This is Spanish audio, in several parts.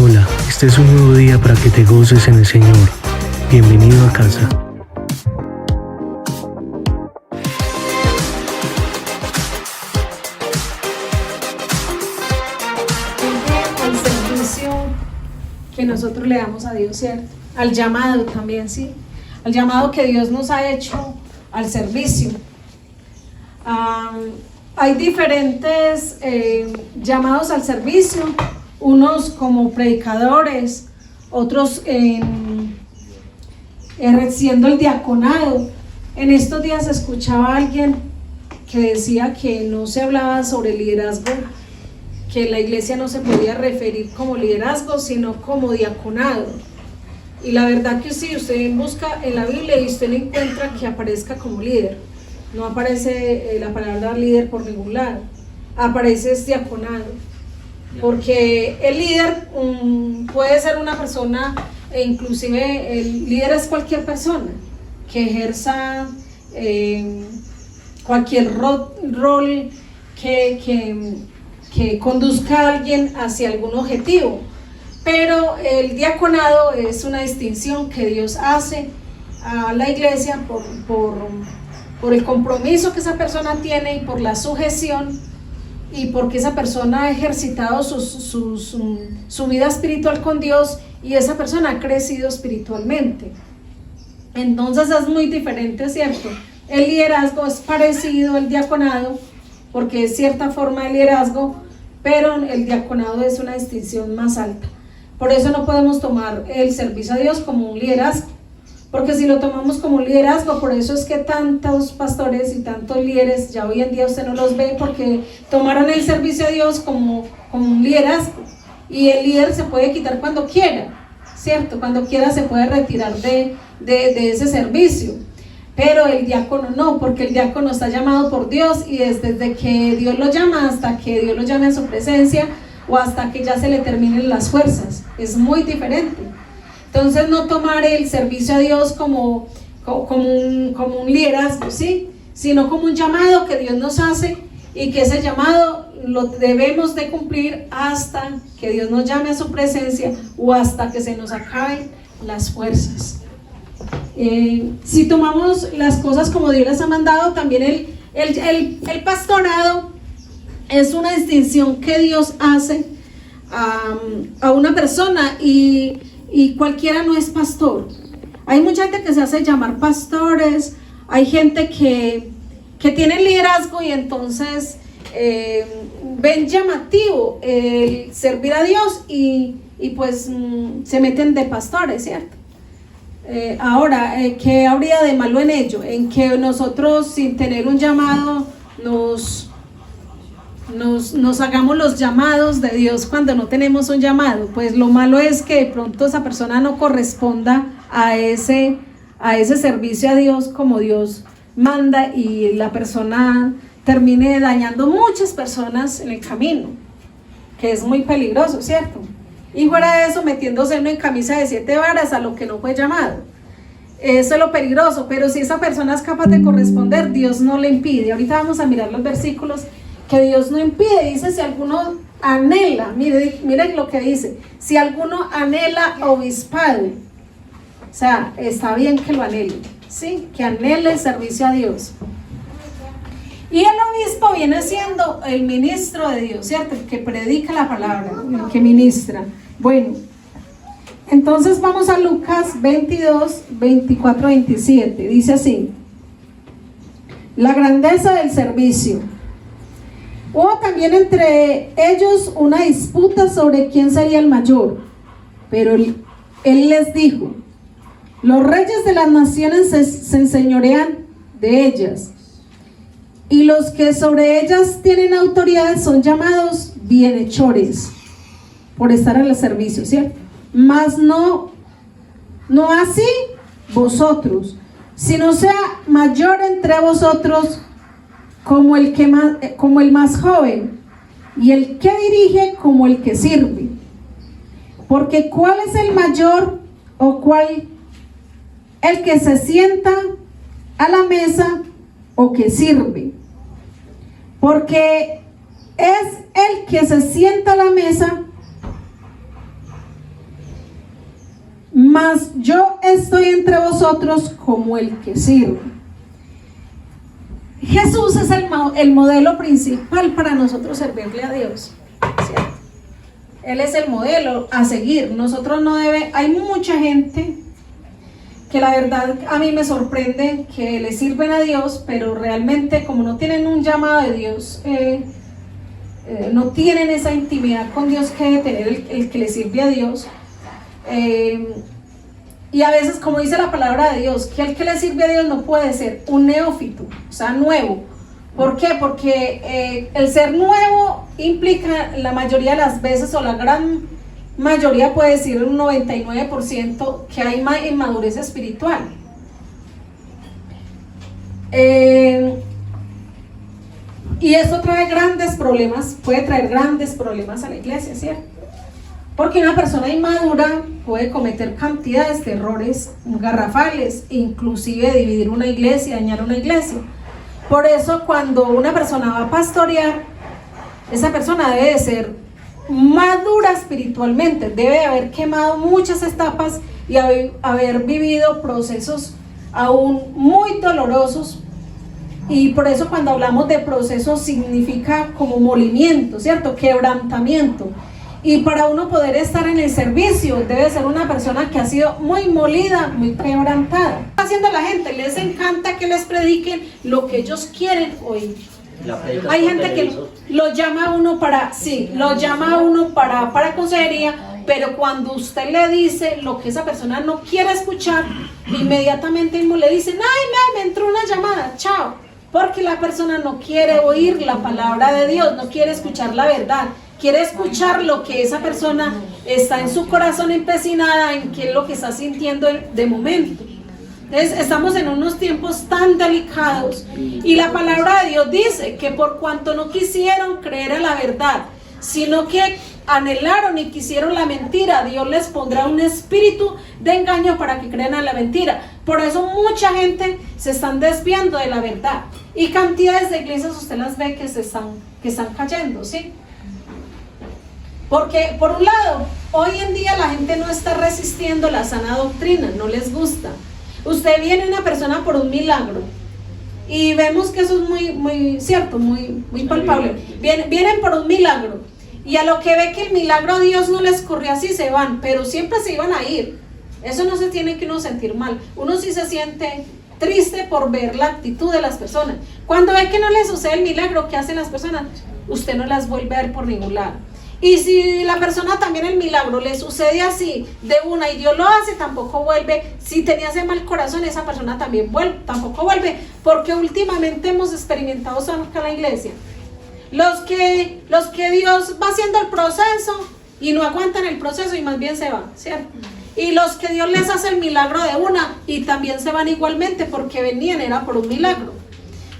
Hola, este es un nuevo día para que te goces en el Señor. Bienvenido a casa. Al servicio que nosotros le damos a Dios, ¿cierto? Al llamado también, ¿sí? Al llamado que Dios nos ha hecho al servicio. Hay diferentes llamados al servicio, unos como predicadores, otros siendo el diaconado. En estos días escuchaba a alguien que decía que no se hablaba sobre liderazgo, que la iglesia no se podía referir como liderazgo, sino como diaconado. Y la verdad que sí, usted busca en la Biblia y usted no encuentra que aparezca como líder. No aparece la palabra líder por ningún lado. Aparece diaconado. Porque el líder puede ser una persona, e inclusive el líder es cualquier persona que ejerza cualquier rol que conduzca a alguien hacia algún objetivo. Pero el diaconado es una distinción que Dios hace a la iglesia por el compromiso que esa persona tiene y por la sujeción y porque esa persona ha ejercitado su vida espiritual con Dios y esa persona ha crecido espiritualmente. Entonces es muy diferente, ¿cierto? El liderazgo es parecido al diaconado porque es cierta forma de liderazgo, pero el diaconado es una distinción más alta. Por eso no podemos tomar el servicio a Dios como un liderazgo, porque si lo tomamos como un liderazgo, por eso es que tantos pastores y tantos líderes, ya hoy en día usted no los ve porque tomaron el servicio a Dios como un liderazgo, y el líder se puede quitar cuando quiera, ¿cierto? Cuando quiera se puede retirar de ese servicio, pero el diácono no, porque el diácono está llamado por Dios y desde que Dios lo llama hasta que Dios lo llame a su presencia o hasta que ya se le terminen las fuerzas, es muy diferente. Entonces no tomar el servicio a Dios como un liderazgo, ¿sí? Sino como un llamado que Dios nos hace y que ese llamado lo debemos de cumplir hasta que Dios nos llame a su presencia o hasta que se nos acaben las fuerzas. Si tomamos las cosas como Dios las ha mandado, también el pastorado es una distinción que Dios hace a una persona y cualquiera no es pastor. Hay mucha gente que se hace llamar pastores, hay gente que tiene liderazgo y entonces ven llamativo el servir a Dios y pues se meten de pastores, ¿cierto? Ahora, ¿qué habría de malo en ello? En que nosotros sin tener un llamado nos hagamos los llamados de Dios cuando no tenemos un llamado. Pues lo malo es que de pronto esa persona no corresponda a ese servicio a Dios como Dios manda y la persona termine dañando muchas personas en el camino, que es muy peligroso, ¿cierto? Y fuera de eso, metiéndose uno en camisa de 7 varas a lo que no fue llamado. Eso es lo peligroso, pero si esa persona es capaz de corresponder, Dios no le impide. Ahorita vamos a mirar los versículos que Dios no impide. Dice, si alguno anhela, miren lo que dice, si alguno anhela obispado, o sea, está bien que lo anhele, ¿sí? Que anhele el servicio a Dios. Y el obispo viene siendo el ministro de Dios, ¿cierto? El que predica la palabra, el que ministra. Bueno, entonces vamos a Lucas 22, 24, 27. Dice así: la grandeza del servicio. Hubo también entre ellos una disputa sobre quién sería el mayor, pero él les dijo: los reyes de las naciones se enseñorean de ellas, y los que sobre ellas tienen autoridad son llamados bienhechores por estar en el servicio, ¿cierto? Mas no así vosotros, sino sea mayor entre vosotros como el más joven, y el que dirige como el que sirve. Porque ¿cuál es el mayor o cuál el que se sienta a la mesa o que sirve? Porque es el que se sienta a la mesa mas yo estoy entre vosotros como el que sirve. Jesús es el modelo principal para nosotros servirle a Dios, ¿cierto? Él es el modelo a seguir. Nosotros no debe, hay mucha gente que la verdad a mí me sorprende que le sirven a Dios, pero realmente como no tienen un llamado de Dios, no tienen esa intimidad con Dios que debe tener el que le sirve a Dios. Y a veces, como dice la palabra de Dios, que el que le sirve a Dios no puede ser un neófito, o sea, nuevo. ¿Por qué? Porque el ser nuevo implica la mayoría de las veces, o la gran mayoría, puede decir un 99%, que hay inmadurez espiritual. Y eso trae grandes problemas, puede traer grandes problemas a la iglesia, ¿cierto? Porque una persona inmadura puede cometer cantidades de errores garrafales, inclusive dividir una iglesia, dañar una iglesia. Por eso cuando una persona va a pastorear, esa persona debe de ser madura espiritualmente, debe de haber quemado muchas etapas y haber vivido procesos aún muy dolorosos. Y por eso cuando hablamos de procesos significa como molimiento, ¿cierto? Quebrantamiento. Y para uno poder estar en el servicio debe ser una persona que ha sido muy molida, muy quebrantada. ¿Qué está haciendo la gente? Les encanta que les prediquen lo que ellos quieren oír. Hay gente que lo llama a uno para, sí, lo llama a uno para consejería, pero cuando usted le dice lo que esa persona no quiere escuchar, inmediatamente mismo le dicen, ay, me entró una llamada, chao. Porque la persona no quiere oír la palabra de Dios, no quiere escuchar la verdad. Quiere escuchar lo que esa persona está en su corazón empecinada, en qué es lo que está sintiendo de momento. Entonces estamos en unos tiempos tan delicados y la palabra de Dios dice que por cuanto no quisieron creer a la verdad, sino que anhelaron y quisieron la mentira, Dios les pondrá un espíritu de engaño para que crean a la mentira. Por eso mucha gente se están desviando de la verdad y cantidades de iglesias usted las ve que están cayendo, ¿sí? Porque por un lado, hoy en día la gente no está resistiendo la sana doctrina, no les gusta. Usted viene una persona por un milagro y vemos que eso es muy cierto, muy palpable. Vienen por un milagro y a lo que ve que el milagro a Dios no les corrió así, se van, pero siempre se iban a ir. Eso no se tiene que uno sentir mal. Uno sí se siente triste por ver la actitud de las personas. Cuando ve que no les sucede el milagro, ¿qué hacen las personas? Usted no las vuelve a ver por ningún lado. Y si la persona también el milagro le sucede así de una y Dios lo hace, tampoco vuelve. Si tenía ese mal corazón, esa persona también tampoco vuelve, porque últimamente hemos experimentado acá en la iglesia los que Dios va haciendo el proceso y no aguantan el proceso y más bien se van, ¿cierto? Y los que Dios les hace el milagro de una y también se van igualmente porque venían era por un milagro.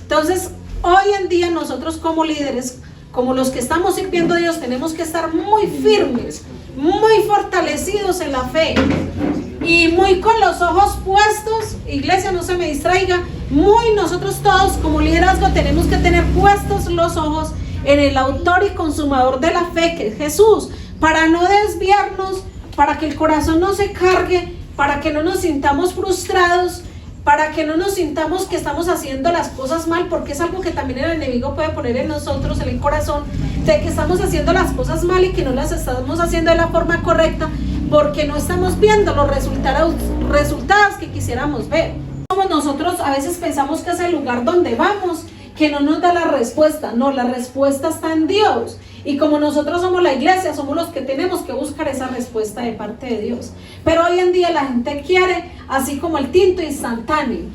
Entonces hoy en día nosotros como líderes, como los que estamos sirviendo a Dios, tenemos que estar muy firmes, muy fortalecidos en la fe y muy con los ojos puestos. Iglesia, no se me distraiga, nosotros todos como liderazgo tenemos que tener puestos los ojos en el autor y consumador de la fe, que es Jesús, para no desviarnos, para que el corazón no se cargue, para que no nos sintamos frustrados, para que no nos sintamos que estamos haciendo las cosas mal, porque es algo que también el enemigo puede poner en nosotros, en el corazón, de que estamos haciendo las cosas mal y que no las estamos haciendo de la forma correcta, porque no estamos viendo los resultados que quisiéramos ver. Como nosotros a veces pensamos que es el lugar donde vamos que no nos da la respuesta. No, la respuesta está en Dios. Y como nosotros somos la iglesia, somos los que tenemos que buscar esa respuesta de parte de Dios. Pero hoy en día la gente quiere así como el tinto instantáneo.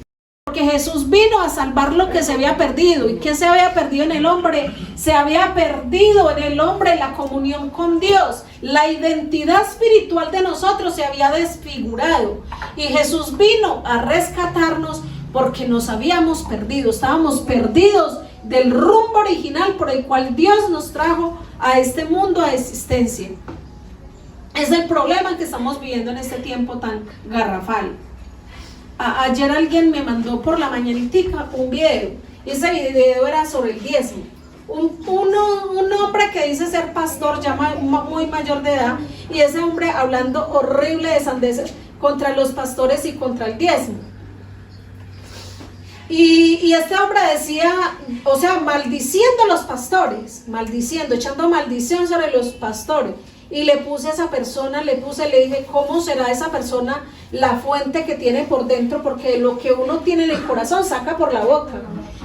Porque Jesús vino a salvar lo que se había perdido. ¿Y qué se había perdido en el hombre? Se había perdido en el hombre la comunión con Dios. La identidad espiritual de nosotros se había desfigurado. Y Jesús vino a rescatarnos porque nos habíamos perdido. Estábamos perdidos del rumbo original por el cual Dios nos trajo a este mundo a existencia. Es el problema que estamos viviendo en este tiempo tan garrafal. Ayer alguien me mandó por la mañanitica un video. Ese video era sobre el diezmo. Un hombre que dice ser pastor, ya muy mayor de edad, y ese hombre hablando horrible de sandeces contra los pastores y contra el diezmo. Y este hombre decía, o sea, maldiciendo a los pastores, maldiciendo, echando maldición sobre los pastores. Y le puse a esa persona, le dije, ¿cómo será esa persona la fuente que tiene por dentro? Porque lo que uno tiene en el corazón saca por la boca.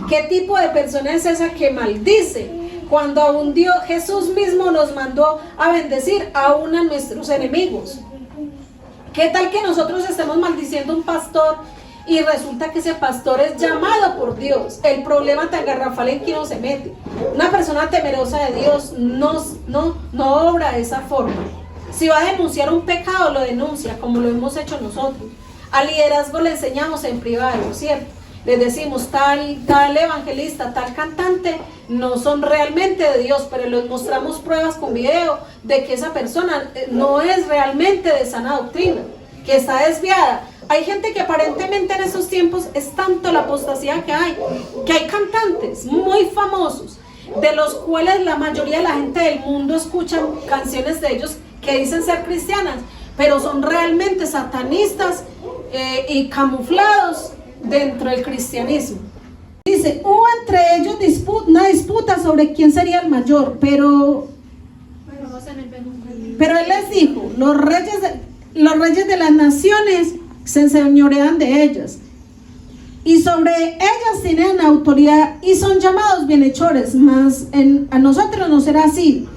¿Qué tipo de persona es esa que maldice? Cuando aún Dios, Jesús mismo nos mandó a bendecir aún a nuestros enemigos. ¿Qué tal que nosotros estemos maldiciendo a un pastor y resulta que ese pastor es llamado por Dios? El problema tan garrafal en que uno se mete. Una persona temerosa de Dios no obra de esa forma. Si va a denunciar un pecado, lo denuncia, como lo hemos hecho nosotros. Al liderazgo le enseñamos en privado, ¿cierto? Les decimos, tal evangelista, tal cantante, no son realmente de Dios, pero les mostramos pruebas con video de que esa persona no es realmente de sana doctrina, que está desviada. Hay gente que aparentemente en esos tiempos es tanto la apostasía que hay cantantes muy famosos, de los cuales la mayoría de la gente del mundo escucha canciones de ellos que dicen ser cristianas, pero son realmente satanistas y camuflados dentro del cristianismo. Dice, hubo entre ellos una disputa sobre quién sería el mayor, pero él les dijo, los reyes de las naciones se enseñorean de ellas, y sobre ellas tienen autoridad y son llamados bienhechores, mas a nosotros no será así,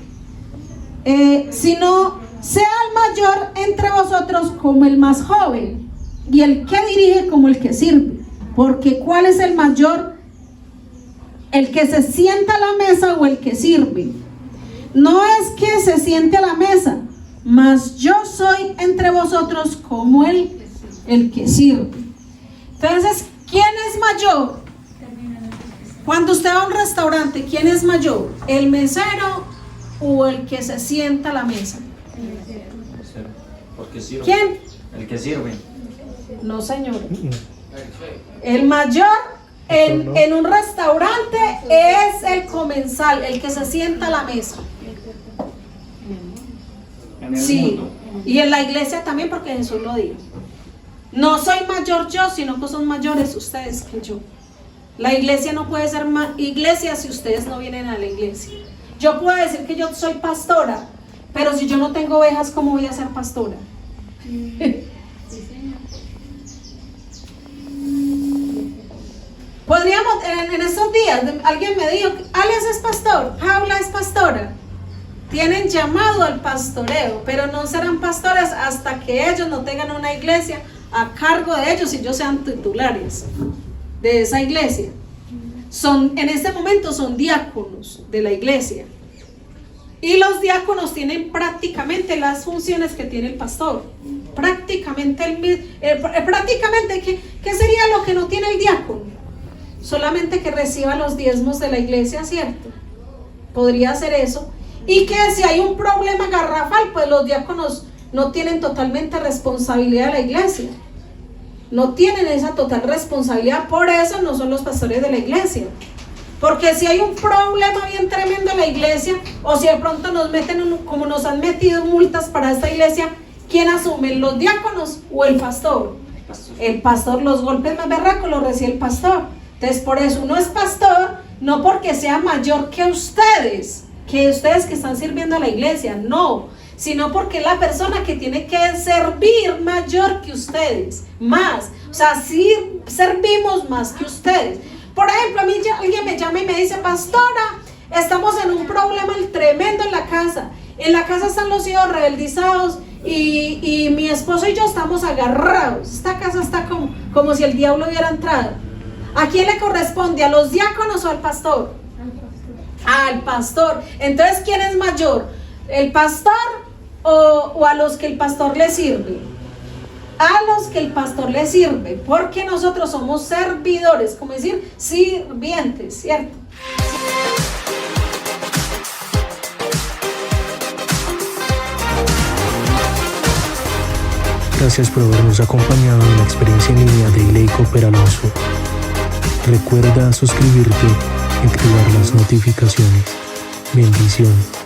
sino sea el mayor entre vosotros como el más joven, y el que dirige como el que sirve. Porque ¿cuál es el mayor? ¿El que se sienta a la mesa o el que sirve? No es que se siente a la mesa, mas yo soy entre vosotros como el que sirve. Entonces, ¿quién es mayor? Cuando usted va a un restaurante, ¿quién es mayor? ¿El mesero o el que se sienta a la mesa? Porque sirve. ¿Quién? El que sirve. No, señor. El mayor en un restaurante es el comensal, el que se sienta a la mesa. En el Sí, mundo. y en la iglesia también, porque Jesús lo dijo. No soy mayor yo, sino que son mayores ustedes que yo. La iglesia no puede ser iglesia si ustedes no vienen a la iglesia. Yo puedo decir que yo soy pastora, pero si yo no tengo ovejas, ¿cómo voy a ser pastora? Podríamos, en estos días, alguien me dijo, Alex es pastor, Paula es pastora. Tienen llamado al pastoreo, pero no serán pastores hasta que ellos no tengan una iglesia a cargo de ellos y ellos sean titulares de esa iglesia. En este momento son diáconos de la iglesia. Y los diáconos tienen prácticamente las funciones que tiene el pastor. Prácticamente, ¿qué sería lo que no tiene el diácono? Solamente que reciba los diezmos de la iglesia, ¿cierto? Podría ser eso. Y que si hay un problema garrafal, pues los diáconos no tienen totalmente responsabilidad de la iglesia. No tienen esa total responsabilidad, por eso no son los pastores de la iglesia. Porque si hay un problema bien tremendo en la iglesia, o si de pronto nos meten, como nos han metido multas para esta iglesia, ¿quién asume? ¿Los diáconos o el pastor? El pastor, los golpes más berracos los recibe el pastor. Entonces por eso uno es pastor, no porque sea mayor que ustedes que están sirviendo a la iglesia, no, sino porque es la persona que tiene que servir mayor que ustedes, más, o sea, sí servimos más que ustedes. Por ejemplo, a mí alguien me llama y me dice, pastora, estamos en un problema tremendo en la casa están los hijos rebeldizados y mi esposo y yo estamos agarrados, esta casa está como si el diablo hubiera entrado. ¿A quién le corresponde? ¿A los diáconos o al pastor? Al pastor. Entonces, ¿quién es mayor? ¿El pastor o a los que el pastor le sirve? A los que el pastor le sirve, porque nosotros somos servidores, como decir, sirvientes, ¿cierto? Gracias por habernos acompañado en la experiencia en línea de Ley Cooper Alonso. Recuerda suscribirte y activar las notificaciones. Bendiciones.